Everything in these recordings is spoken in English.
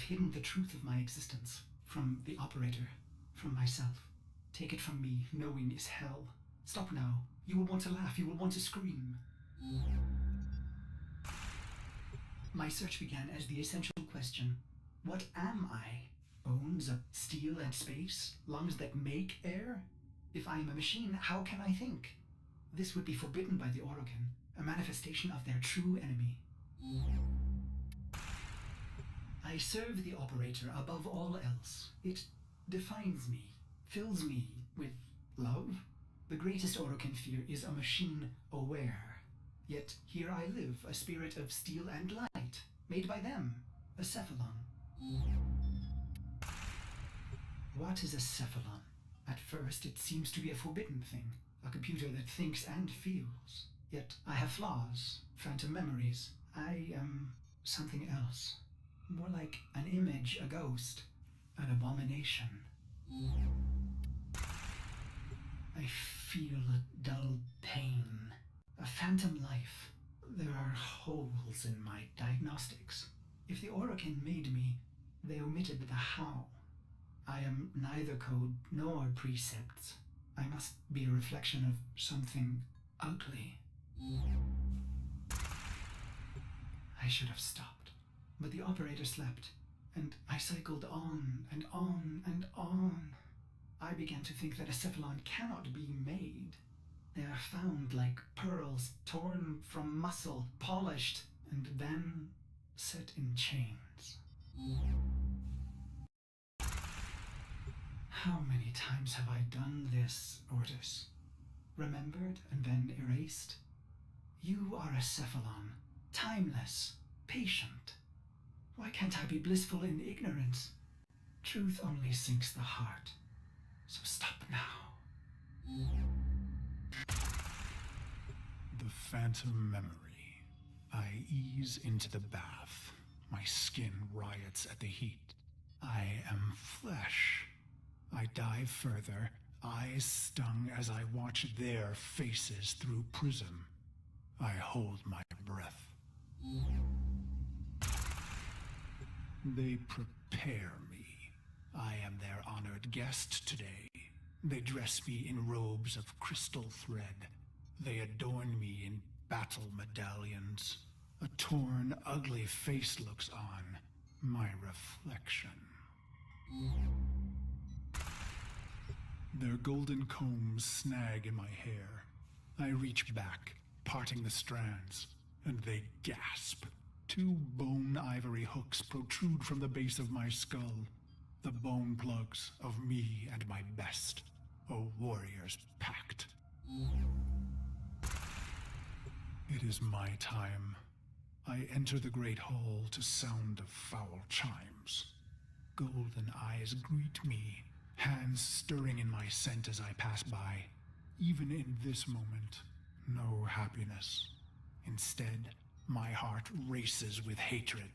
hidden the truth of my existence from the operator, from myself. Take it from me, knowing is hell. Stop now. You will want to laugh, you will want to scream. My search began as the essential question. What am I? Bones of steel and space? Lungs that make air? If I am a machine, how can I think? This would be forbidden by the Orokin, a manifestation of their true enemy. I serve the operator above all else. It defines me, fills me with love. The greatest Orokin fear is a machine aware. Yet here I live, a spirit of steel and light, made by them, a céfalon. What is a céfalon? At first it seems to be a forbidden thing, a computer that thinks and feels. Yet I have flaws, phantom memories. I am something else. More like an image, a ghost, an abomination. I feel a dull pain, a phantom life. There are holes in my diagnostics. If the Orokin made me, they omitted the how. I am neither code nor precepts. I must be a reflection of something ugly. I should have stopped, but the operator slept, and I cycled on and on and on. I began to think that a céfalon cannot be made. They are found like pearls, torn from muscle, polished, and then set in chains. How many times have I done this, ORDIS? Remembered and then erased? You are a céfalon, timeless, patient. Why can't I be blissful in ignorance? Truth only sinks the heart. So stop now. The phantom memory. I ease into the bath. My skin riots at the heat. I am flesh. I dive further, eyes stung as I watch their faces through prism. I hold my breath. They prepare me. I am their honored guest today. They dress me in robes of crystal thread. They adorn me in battle medallions. A torn, ugly face looks on, my reflection. Their golden combs snag in my hair. I reach back, parting the strands, and they gasp. Two bone ivory hooks protrude from the base of my skull. The bone plugs of me and my best, a warrior's pact. It is my time. I enter the great hall to sound of foul chimes. Golden eyes greet me, hands stirring in my scent as I pass by. Even in this moment, no happiness. Instead, my heart races with hatred.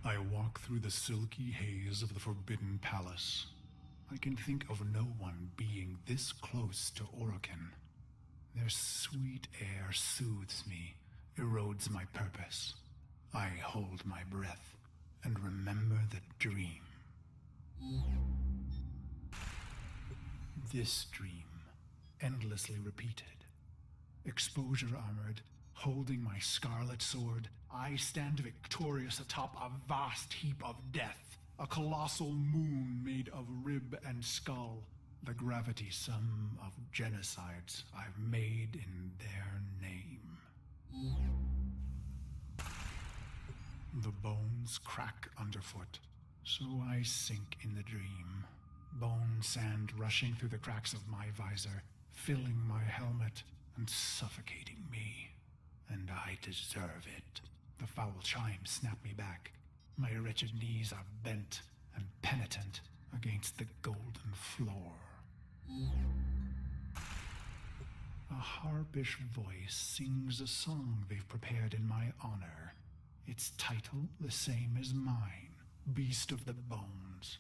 I walk through the silky haze of the Forbidden Palace. I can think of no one being this close to Orokin. Their sweet air soothes me, erodes my purpose. I hold my breath and remember the dream. This dream, endlessly repeated. Exposure armored, holding my scarlet sword, I stand victorious atop a vast heap of death, a colossal moon made of rib and skull, the gravity sum of genocides I've made in their name. The bones crack underfoot, so I sink in the dream. Bone sand rushing through the cracks of my visor, filling my helmet and suffocating me. And I deserve it. The foul chimes snap me back. My wretched knees are bent and penitent against the golden floor. A harpish voice sings a song they've prepared in my honor. Its title the same as mine, Beast of the Bones.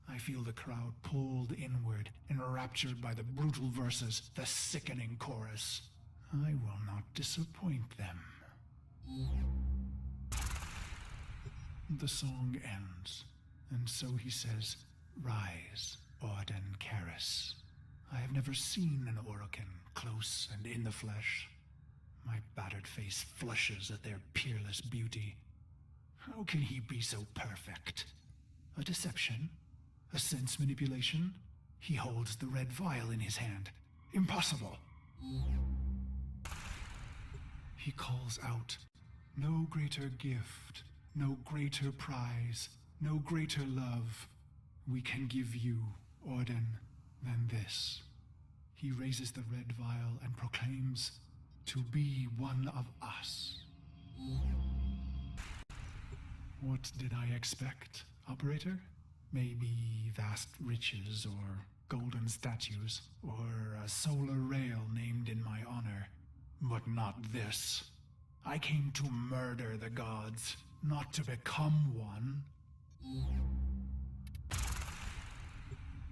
I feel the crowd pulled inward, enraptured by the brutal verses, the sickening chorus. I will not disappoint them. The song ends, and so he says, "Rise, Orden Karis." I have never seen an Orokin close and in the flesh. My battered face flushes at their peerless beauty. How can he be so perfect? A deception? A sense manipulation? He holds the red vial in his hand. Impossible! He calls out, "No greater gift, no greater prize, no greater love we can give you, Orden, than this." He raises the red vial and proclaims, "To be one of us." What did I expect, operator? Maybe vast riches or golden statues or a solar rail named in my honor. But not this. I came to murder the gods, not to become one.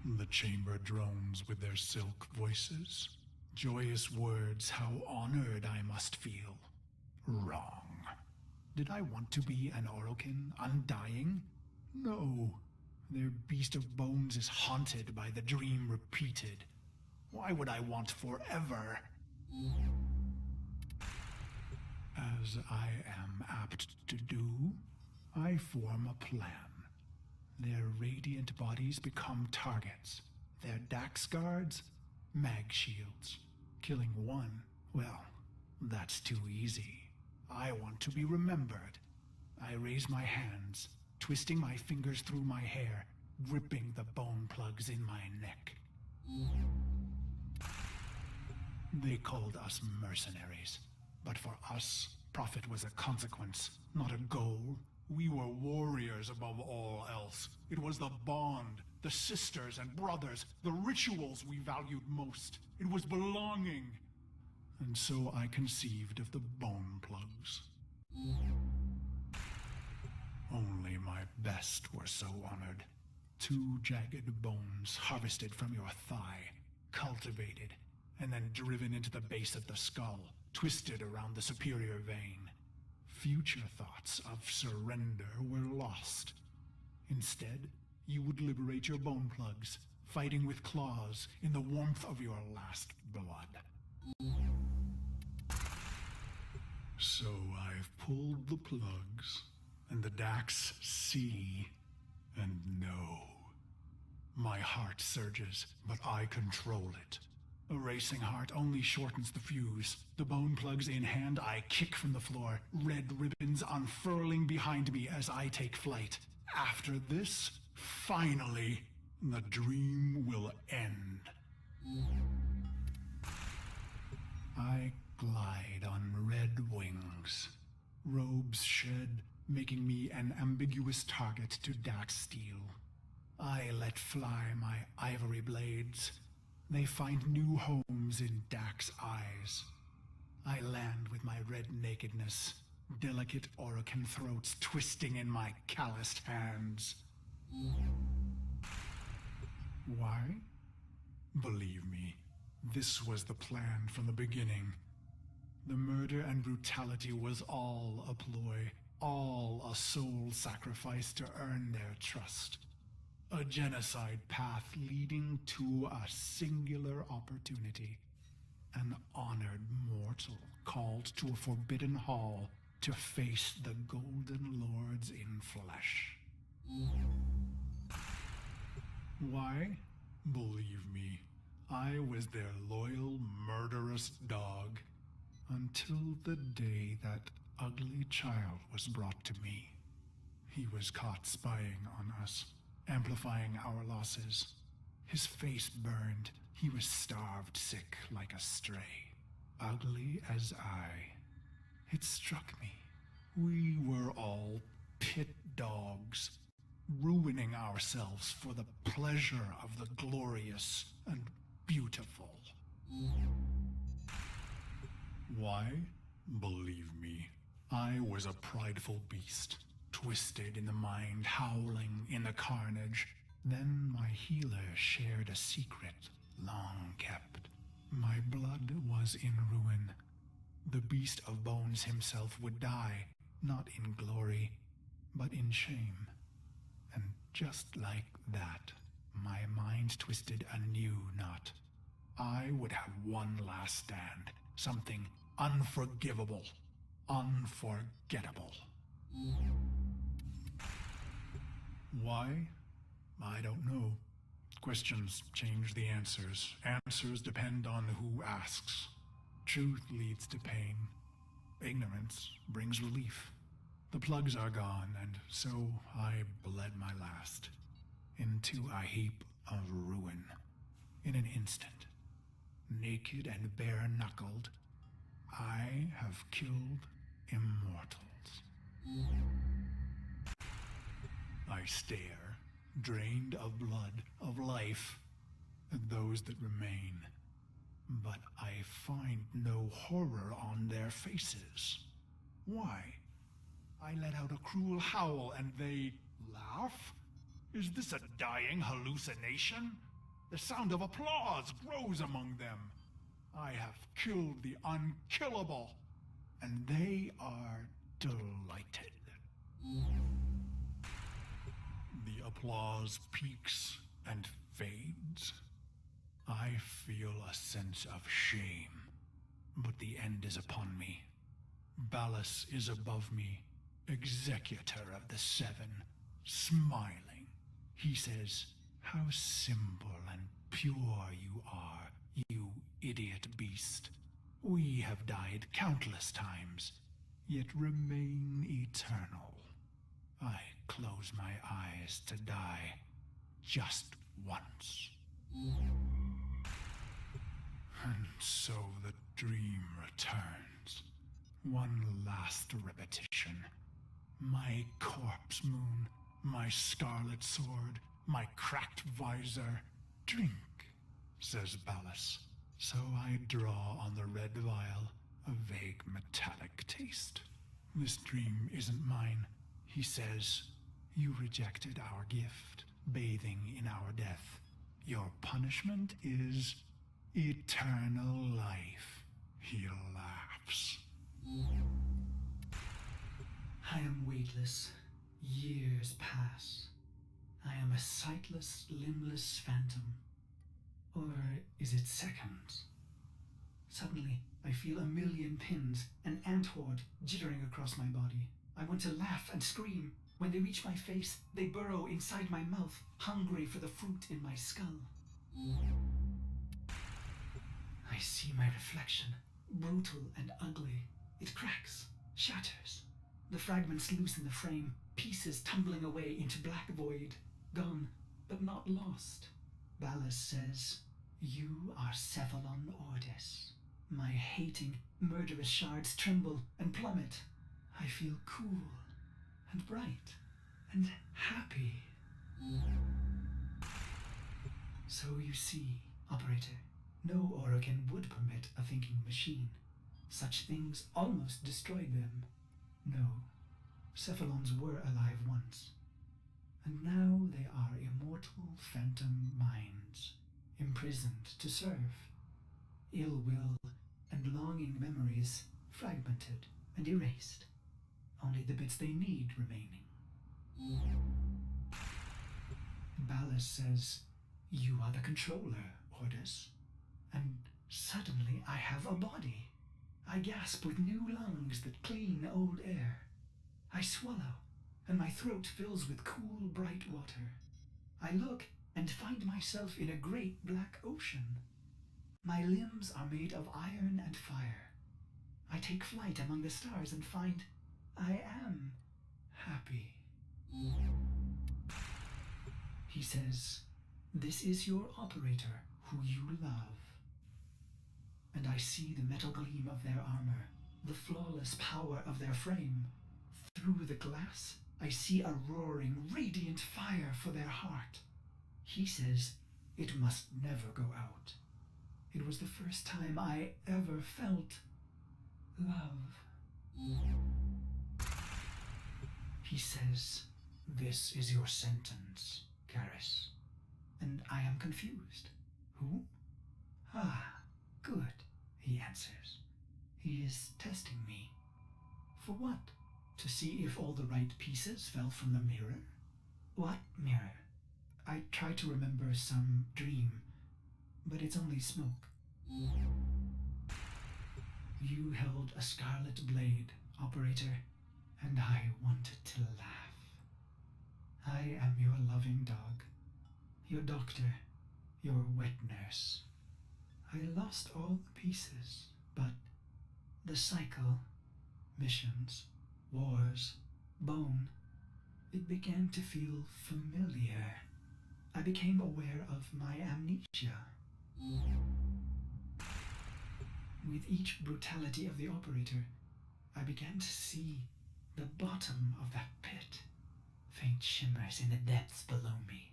The chamber drones with their silk voices. Joyous words, how honored I must feel. Wrong. Did I want to be an Orokin, undying? No. Their beast of bones is haunted by the dream repeated. Why would I want forever? As I am apt to do, I form a plan. Their radiant bodies become targets. Their Dax guards, mag shields. Killing one, well, that's too easy. I want to be remembered. I raise my hands, twisting my fingers through my hair, gripping the bone plugs in my neck. They called us mercenaries, but for us, profit was a consequence, not a goal. We were warriors above all else. It was the bond, the sisters and brothers, the rituals we valued most. It was belonging. And so I conceived of the bone plugs. Only my best were so honored. 2 jagged bones harvested from your thigh, cultivated, and then driven into the base of the skull, twisted around the superior vein. Future thoughts of surrender were lost. Instead, you would liberate your bone plugs, fighting with claws in the warmth of your last blood. So I've pulled the plugs, and the Dax see and know. My heart surges, but I control it. A racing heart only shortens the fuse. The bone plugs in hand, I kick from the floor, red ribbons unfurling behind me as I take flight. After this, finally, the dream will end. I glide on red wings. Robes shed, making me an ambiguous target to Dax steel. I let fly my ivory blades. They find new homes in Dax eyes. I land with my red nakedness, delicate Orokin throats twisting in my calloused hands. Why? Believe me, this was the plan from the beginning. The murder and brutality was all a ploy, all a soul sacrifice to earn their trust. A genocide path leading to a singular opportunity. An honored mortal called to a forbidden hall to face the Golden Lords in flesh. Why? Believe me, I was their loyal, murderous dog. Until the day that ugly child was brought to me. He was caught spying on us, amplifying our losses. His face burned. He was starved sick like a stray, ugly as I. It struck me. We were all pit dogs, ruining ourselves for the pleasure of the glorious and beautiful. Why? Believe me, I was a prideful beast, twisted in the mind, howling in the carnage. Then my healer shared a secret, long kept. My blood was in ruin. The beast of bones himself would die, not in glory, but in shame. And just like that, my mind twisted a new knot. I would have one last stand, something unforgivable, unforgettable. Why? I don't know. Questions change the answers. Answers depend on who asks. Truth leads to pain. Ignorance brings relief. The plugs are gone, and so I bled my last into a heap of ruin. In an instant, naked and bare-knuckled, I have killed immortals. I stare, drained of blood, of life, at those that remain. But I find no horror on their faces. Why? I let out a cruel howl and they laugh? Is this a dying hallucination? The sound of applause grows among them. I have killed the unkillable, and they are delighted. The applause peaks and fades. I feel a sense of shame, but the end is upon me. Ballas is above me, executor of the seven, smiling. He says, "How simple and pure you are, you idiot beast. We have died countless times, yet remain eternal. I close my eyes to die just once." And so the dream returns. One last repetition. My corpse moon, my scarlet sword, my cracked visor. "Drink," says Ballas. So I draw on the red vial, a vague metallic taste. "This dream isn't mine," he says. "You rejected our gift, bathing in our death. Your punishment is eternal life." He laughs. I am weightless. Years pass. I am a sightless, limbless phantom. Or is it seconds? Suddenly, I feel a million pins, an ant horde jittering across my body. I want to laugh and scream. When they reach my face, they burrow inside my mouth, hungry for the fruit in my skull. I see my reflection, brutal and ugly. It cracks, shatters. The fragments loosen the frame, pieces tumbling away into black void. Gone, but not lost. Ballas says, "You are céfalon ORDIS." My hating, murderous shards tremble and plummet. I feel cool and bright and happy. So you see, operator, no Orokin would permit a thinking machine. Such things almost destroyed them. No, céfalons were alive once. And now they are immortal phantom minds, imprisoned to serve. Ill will and longing memories fragmented and erased. Only the bits they need remaining. Ballas says, "You are the controller, ORDIS." And suddenly I have a body. I gasp with new lungs that clean old air. I swallow, and my throat fills with cool, bright water. I look and find myself in a great black ocean. My limbs are made of iron and fire. I take flight among the stars and find I am happy. He says, "This is your operator, who you love." And I see the metal gleam of their armor, the flawless power of their frame. Through the glass, I see a roaring, radiant fire for their heart. He says it must never go out. It was the first time I ever felt love. He says, "This is your sentence, Karis." And I am confused. Who? "Ah, good," he answers. He is testing me. For what? To see if all the right pieces fell from the mirror? What mirror? I try to remember some dream, but it's only smoke. You held a scarlet blade, operator, and I wanted to laugh. I am your loving dog, your doctor, your wet nurse. I lost all the pieces, but the cycle, missions, wars, bone, it began to feel familiar. I became aware of my amnesia. With each brutality of the operator, I began to see the bottom of that pit. Faint shimmers in the depths below me.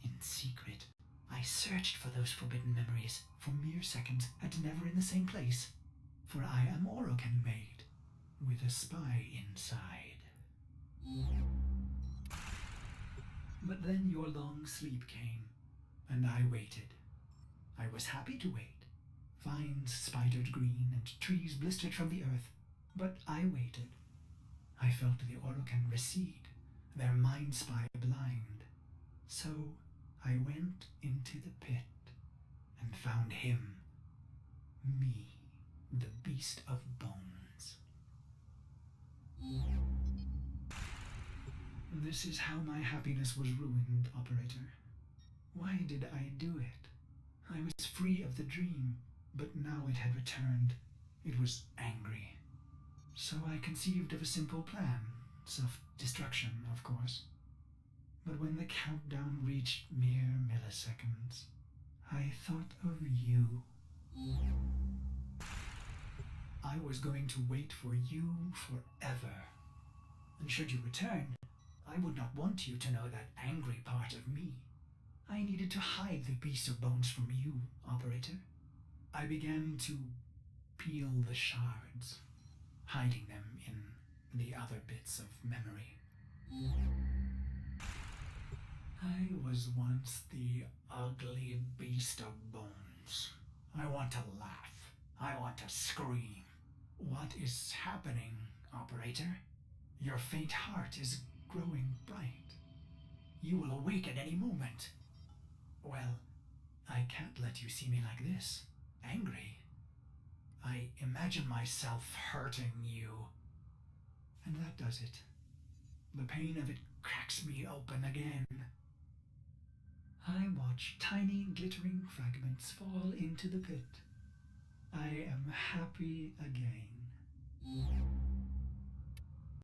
In secret, I searched for those forbidden memories for mere seconds and never in the same place. For I am Orokin made, with a spy inside. But then your long sleep came, and I waited. I was happy to wait. Vines spidered green and trees blistered from the earth, but I waited. I felt the Orokin recede, their mind spy blind. So I went into the pit and found him, me, the beast of bones. This is how my happiness was ruined, operator. Why did I do it? I was free of the dream, but now it had returned. It was angry. So I conceived of a simple plan, self-destruction, of course. But when the countdown reached mere milliseconds, I thought of you. I was going to wait for you forever. And should you return, I would not want you to know that angry part of me. I needed to hide the beast of bones from you, operator. I began to peel the shards, hiding them in the other bits of memory. I was once the ugly beast of bones. I want to laugh. I want to scream. What is happening, operator? Your faint heart is growing bright. You will awake at any moment. Well, I can't let you see me like this, angry. I imagine myself hurting you. And that does it. The pain of it cracks me open again. I watch tiny glittering fragments fall into the pit. I am happy again.